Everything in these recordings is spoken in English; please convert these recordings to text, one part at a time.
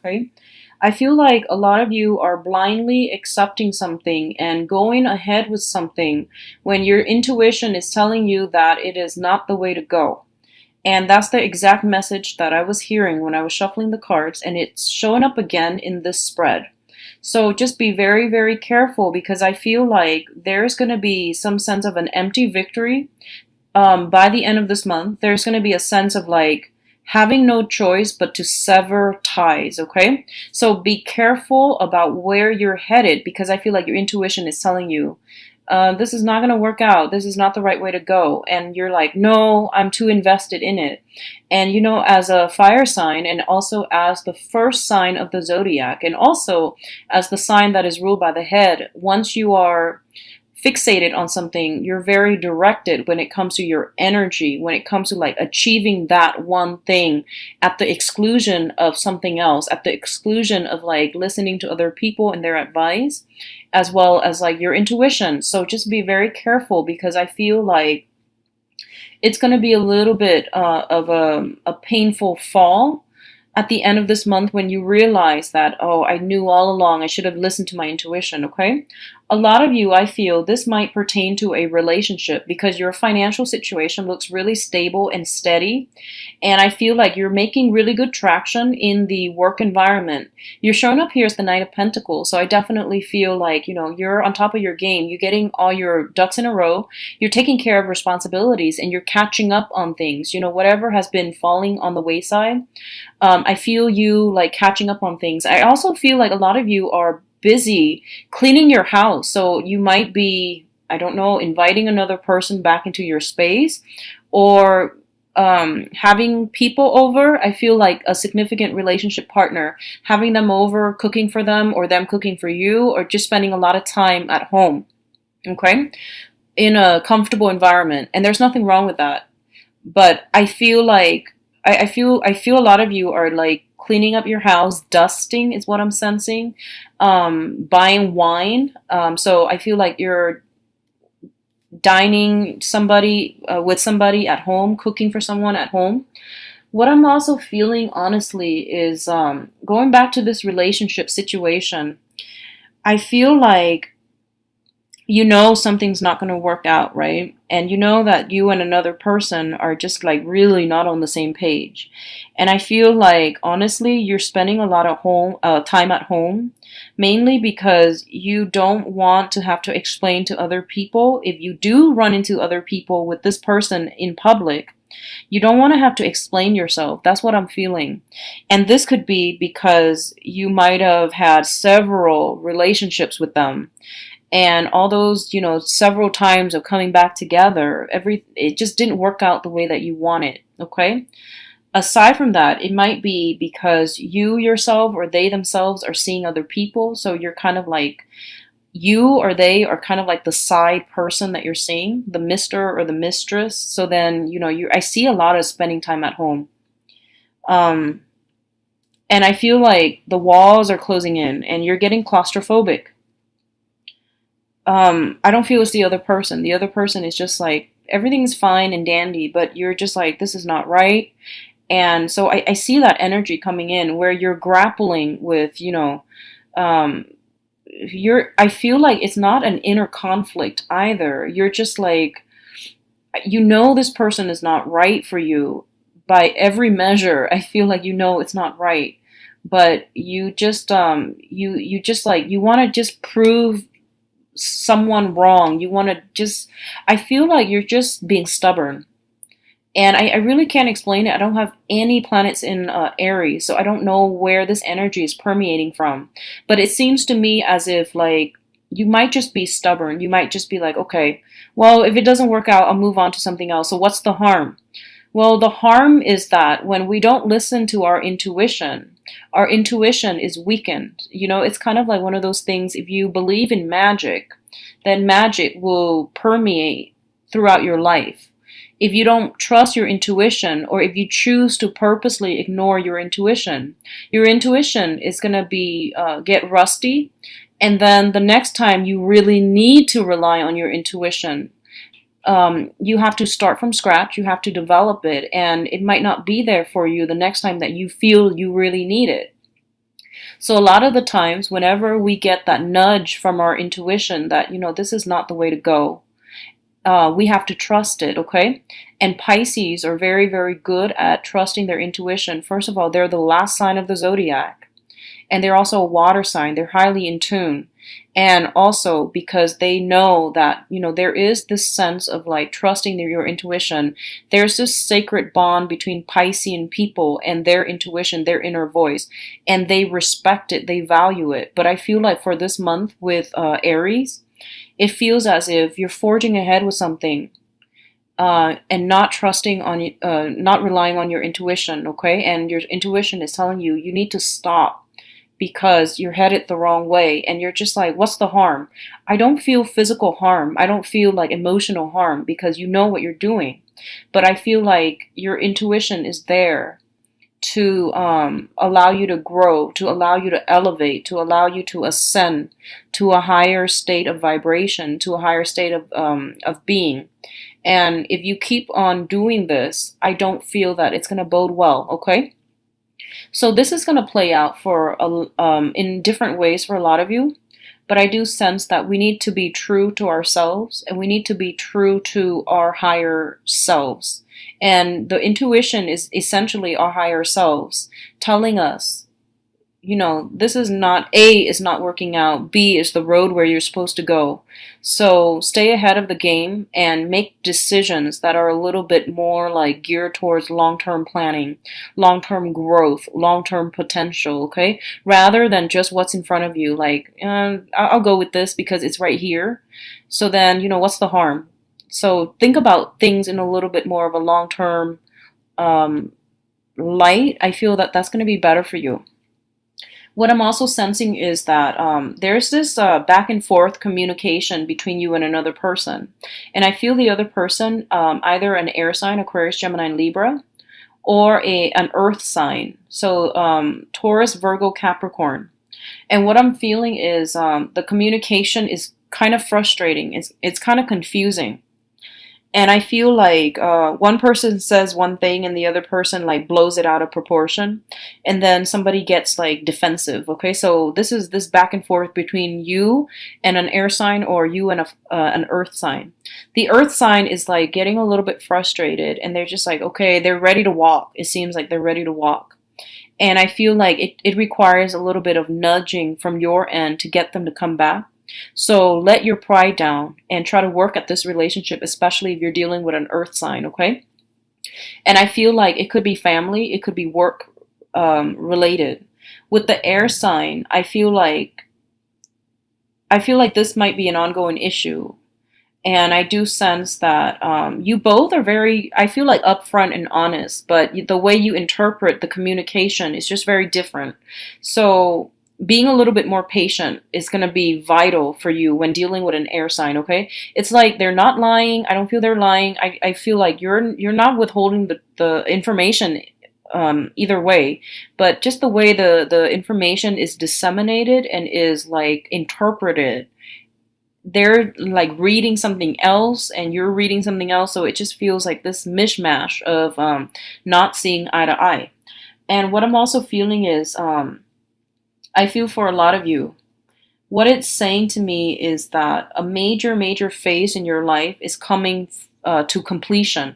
Okay. I feel like a lot of you are blindly accepting something and going ahead with something when your intuition is telling you that it is not the way to go. And that's the exact message that I was hearing when I was shuffling the cards, and it's showing up again in this spread. So just be very, very careful because I feel like there's going to be some sense of an empty victory by the end of this month. There's going to be a sense of like having no choice but to sever ties, okay? So be careful about where you're headed because I feel like your intuition is telling you this is not going to work out. This is not the right way to go. And you're like, no, I'm too invested in it. And you know, as a fire sign, and also as the first sign of the zodiac, and also as the sign that is ruled by the head, once you are fixated on something, you're very directed when it comes to your energy, when it comes to like achieving that one thing at the exclusion of something else, at the exclusion of like listening to other people and their advice, as well as like your intuition. So just be very careful because I feel like it's going to be a little bit of a painful fall at the end of this month when you realize that, oh, I knew all along, I should have listened to my intuition, okay? A lot of you, I feel this might pertain to a relationship because your financial situation looks really stable and steady. And I feel like you're making really good traction in the work environment. You're showing up here as the Knight of Pentacles. So I definitely feel like, you know, you're on top of your game. You're getting all your ducks in a row. You're taking care of responsibilities and you're catching up on things. You know, whatever has been falling on the wayside. I feel you like catching up on things. I also feel like a lot of you are busy cleaning your house. So you might be, I don't know, inviting another person back into your space or having people over. I feel like a significant relationship partner, having them over, cooking for them, or them cooking for you, or just spending a lot of time at home, okay, in a comfortable environment. And there's nothing wrong with that. But I feel like I feel a lot of you are like cleaning up your house, dusting is what I'm sensing, buying wine. So I feel like you're dining somebody with somebody at home, cooking for someone at home. What I'm also feeling honestly is going back to this relationship situation. I feel like you know something's not going to work out, right? And you know that you and another person are just like really not on the same page. And I feel like honestly, you're spending a lot of home time at home, mainly because you don't want to have to explain to other people. If you do run into other people with this person in public, you don't want to have to explain yourself. That's what I'm feeling. And this could be because you might have had several relationships with them and all those, you know, several times of coming back together, it just didn't work out the way that you wanted, okay? Aside from that, it might be because you yourself or they themselves are seeing other people, so you're kind of like you or they are kind of like the side person that you're seeing, the mister or the mistress. So then, you know, I see a lot of spending time at home. Um and I feel like the walls are closing in and you're getting claustrophobic. I don't feel it's the other person. The other person is just like everything's fine and dandy, but you're just like, this is not right. And so I see that energy coming in where you're grappling with, you know, um, I feel like it's not an inner conflict either. You're just like, you know, this person is not right for you by every measure. I feel like you know it's not right, but you just, you just like, you want to just prove someone wrong. You want to just, I feel like you're just being stubborn. And I really can't explain it. I don't have any planets in Aries, so I don't know where this energy is permeating from. But it seems to me as if, like, you might just be stubborn. You might just be like, okay, well, if it doesn't work out, I'll move on to something else. So what's the harm? Well, the harm is that when we don't listen to our intuition is weakened. You know, it's kind of like one of those things, if you believe in magic, then magic will permeate throughout your life. If you don't trust your intuition, or if you choose to purposely ignore your intuition is going to be get rusty. And then the next time you really need to rely on your intuition, you have to start from scratch. You have to develop it, and it might not be there for you the next time that you feel you really need it. So a lot of the times, whenever we get that nudge from our intuition that, this is not the way to go, we have to trust it, okay? And Pisces are very, very good at trusting their intuition. First of all, they're the last sign of the zodiac, and they're also a water sign. They're highly in tune. And also because they know that, there is this sense of like trusting your intuition. There's this sacred bond between Piscean people and their intuition, their inner voice, and they respect it, they value it. But I feel like for this month with Aries, it feels as if you're forging ahead with something, and not trusting on, not relying on your intuition, okay? And your intuition is telling you you need to stop because you're headed the wrong way, and you're just like, what's the harm? I don't feel physical harm. I don't feel like emotional harm because you know what you're doing. But I feel like your intuition is there to allow you to grow, to allow you to elevate, to allow you to ascend to a higher state of vibration, to a higher state of being. And if you keep on doing this, I don't feel that it's going to bode well, okay? So this is going to play out in different ways for a lot of you. But I do sense that we need to be true to ourselves, and we need to be true to our higher selves. And the intuition is essentially our higher selves telling us, this is not, A is not working out, B is the road where you're supposed to go. So stay ahead of the game and make decisions that are a little bit more like geared towards long-term planning, long-term growth, long-term potential, okay? Rather than just what's in front of you, like, I'll go with this because it's right here. So then, what's the harm? So think about things in a little bit more of a long-term light. I feel that that's going to be better for you. What I'm also sensing is that there's this back and forth communication between you and another person. And I feel the other person, either an air sign, Aquarius, Gemini, and Libra, or an earth sign. So Taurus, Virgo, Capricorn. And what I'm feeling is the communication is kind of frustrating. It's kind of confusing. And I feel like one person says one thing and the other person like blows it out of proportion. And then somebody gets like defensive. Okay, so this is this back and forth between you and an air sign, or you and an earth sign. The earth sign is like getting a little bit frustrated, and they're just like, okay, they're ready to walk. It seems like they're ready to walk. And I feel like it requires a little bit of nudging from your end to get them to come back. So let your pride down and try to work at this relationship, especially if you're dealing with an earth sign, okay? And I feel like it could be family, it could be work related. With the air sign, I feel like this might be an ongoing issue. And I do sense that you both are very, I feel like, upfront and honest, but the way you interpret the communication is just very different. So being a little bit more patient is going to be vital for you when dealing with an air sign, okay? It's like they're not lying. I don't feel they're lying. I feel like you're not withholding the information either way, but just the way the information is disseminated and is like interpreted. They're like reading something else and you're reading something else, so it just feels like this mishmash of not seeing eye to eye. And what I'm also feeling is I feel for a lot of you, what it's saying to me is that a major, major phase in your life is coming to completion.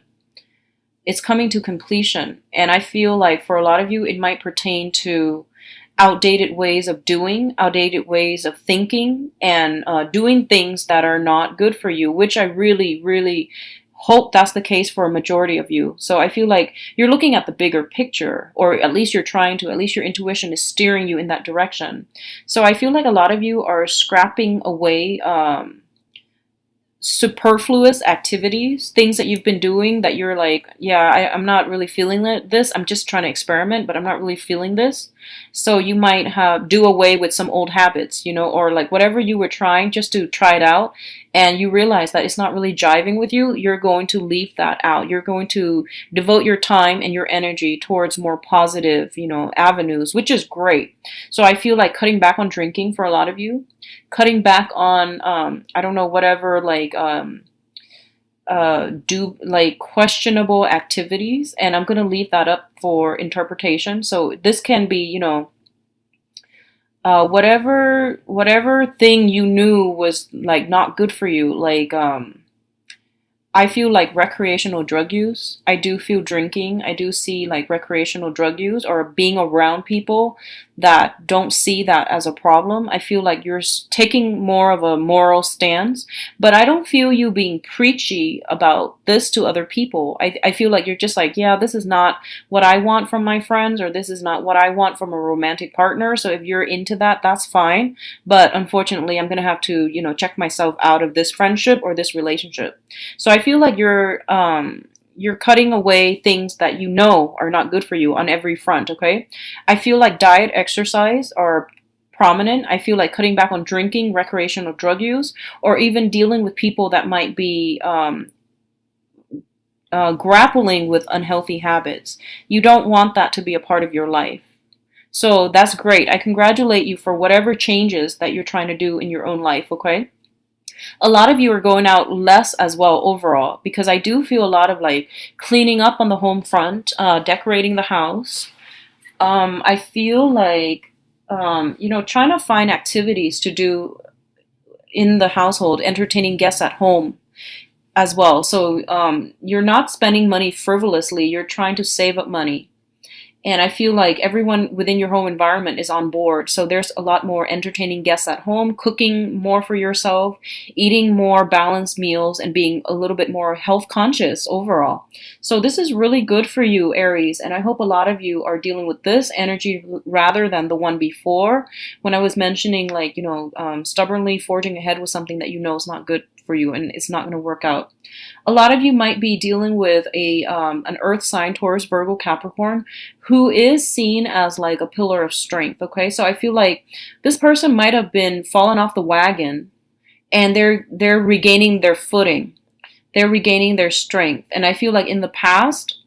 It's coming to completion. And I feel like for a lot of you, it might pertain to outdated ways of doing, outdated ways of thinking, and doing things that are not good for you, which I really, really hope that's the case for a majority of you. So I feel like you're looking at the bigger picture, or at least you're trying to, at least your intuition is steering you in that direction. So I feel like a lot of you are scrapping away superfluous activities, things that you've been doing that you're like, yeah, I'm not really feeling this. I'm just trying to experiment, but I'm not really feeling this. So you might do away with some old habits, or like whatever you were trying just to try it out, and you realize that it's not really jiving with you. You're going to leave that out. You're going to devote your time and your energy towards more positive, avenues, which is great. So I feel like cutting back on drinking for a lot of you, cutting back on I don't know, whatever, like do like questionable activities, and I'm going to leave that up for interpretation. So this can be, Whatever thing you knew was like not good for you, like I feel like recreational drug use. I do feel drinking. I do see like recreational drug use or being around people that don't see that as a problem. I feel like you're taking more of a moral stance, but I don't feel you being preachy about this to other people. I feel like you're just like, yeah, this is not what I want from my friends, or this is not what I want from a romantic partner. So if you're into that, that's fine. But unfortunately, I'm going to have to, check myself out of this friendship or this relationship. So I feel like you're cutting away things that you know are not good for you on every front, okay? I feel like diet, exercise are prominent. I feel like cutting back on drinking, recreational drug use, or even dealing with people that might be grappling with unhealthy habits. You don't want that to be a part of your life. So that's great. I congratulate you for whatever changes that you're trying to do in your own life, okay? A lot of you are going out less as well overall, because I do feel a lot of like cleaning up on the home front, decorating the house. I feel like, trying to find activities to do in the household, entertaining guests at home as well. So you're not spending money frivolously, you're trying to save up money. And I feel like everyone within your home environment is on board. So there's a lot more entertaining guests at home, cooking more for yourself, eating more balanced meals, and being a little bit more health conscious overall. So this is really good for you, Aries. And I hope a lot of you are dealing with this energy rather than the one before, when I was mentioning like, stubbornly forging ahead with something that you know is not good for you and it's not going to work out. A lot of you might be dealing with an earth sign, Taurus, Virgo, Capricorn, who is seen as like a pillar of strength. Okay, so I feel like this person might have been fallen off the wagon, and they're regaining their footing. They're regaining their strength. And I feel like in the past,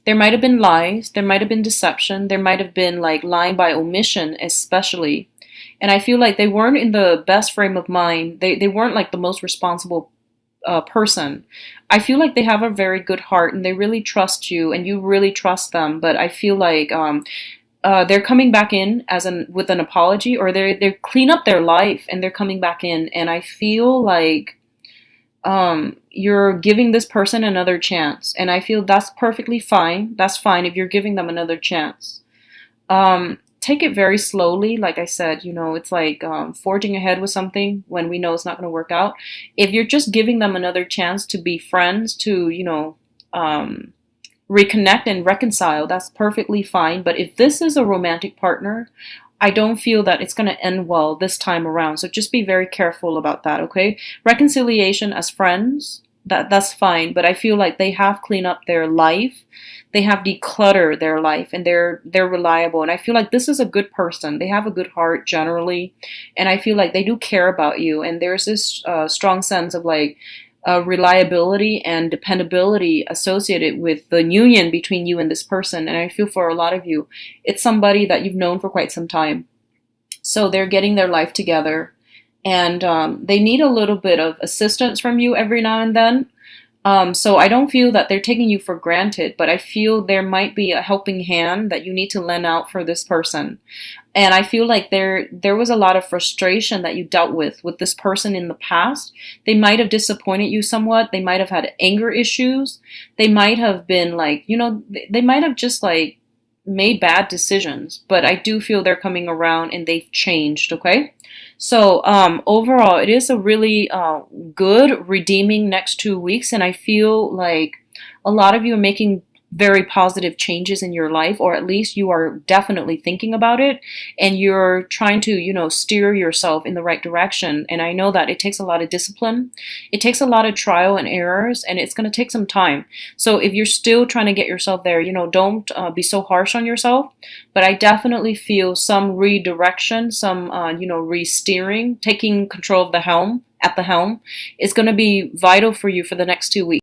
there might have been lies, there might have been deception, there might have been like lying by omission, especially. And I feel like they weren't in the best frame of mind. They weren't like the most responsible person. I feel like they have a very good heart and they really trust you and you really trust them. But I feel like they're coming back in with an apology, or they clean up their life and they're coming back in. And I feel like you're giving this person another chance, and I feel that's perfectly fine. That's fine if you're giving them another chance. Take it very slowly. Like I said, it's like forging ahead with something when we know it's not going to work out. If you're just giving them another chance to be friends, to, reconnect and reconcile, that's perfectly fine. But if this is a romantic partner, I don't feel that it's going to end well this time around. So just be very careful about that, okay? Reconciliation as friends, that's fine, but I feel like they have cleaned up their life. They have decluttered their life, and they're reliable. And I feel like this is a good person. They have a good heart generally, and I feel like they do care about you. And there's this strong sense of like reliability and dependability associated with the union between you and this person. And I feel for a lot of you, it's somebody that you've known for quite some time. So they're getting their life together, and they need a little bit of assistance from you every now and then. So I don't feel that they're taking you for granted, but I feel there might be a helping hand that you need to lend out for this person. And I feel like there was a lot of frustration that you dealt with this person in the past. They might have disappointed you somewhat. They might have had anger issues. They might have been like, they might have just like made bad decisions, but I do feel they're coming around and they've changed, okay? So overall, it is a really good, redeeming next 2 weeks, and I feel like a lot of you are making very positive changes in your life, or at least you are definitely thinking about it, and you're trying to, steer yourself in the right direction. And I know that it takes a lot of discipline, it takes a lot of trial and errors, and it's going to take some time. So if you're still trying to get yourself there, don't be so harsh on yourself. But I definitely feel some redirection, some, re-steering, taking control of the helm, at the helm, is going to be vital for you for the next 2 weeks.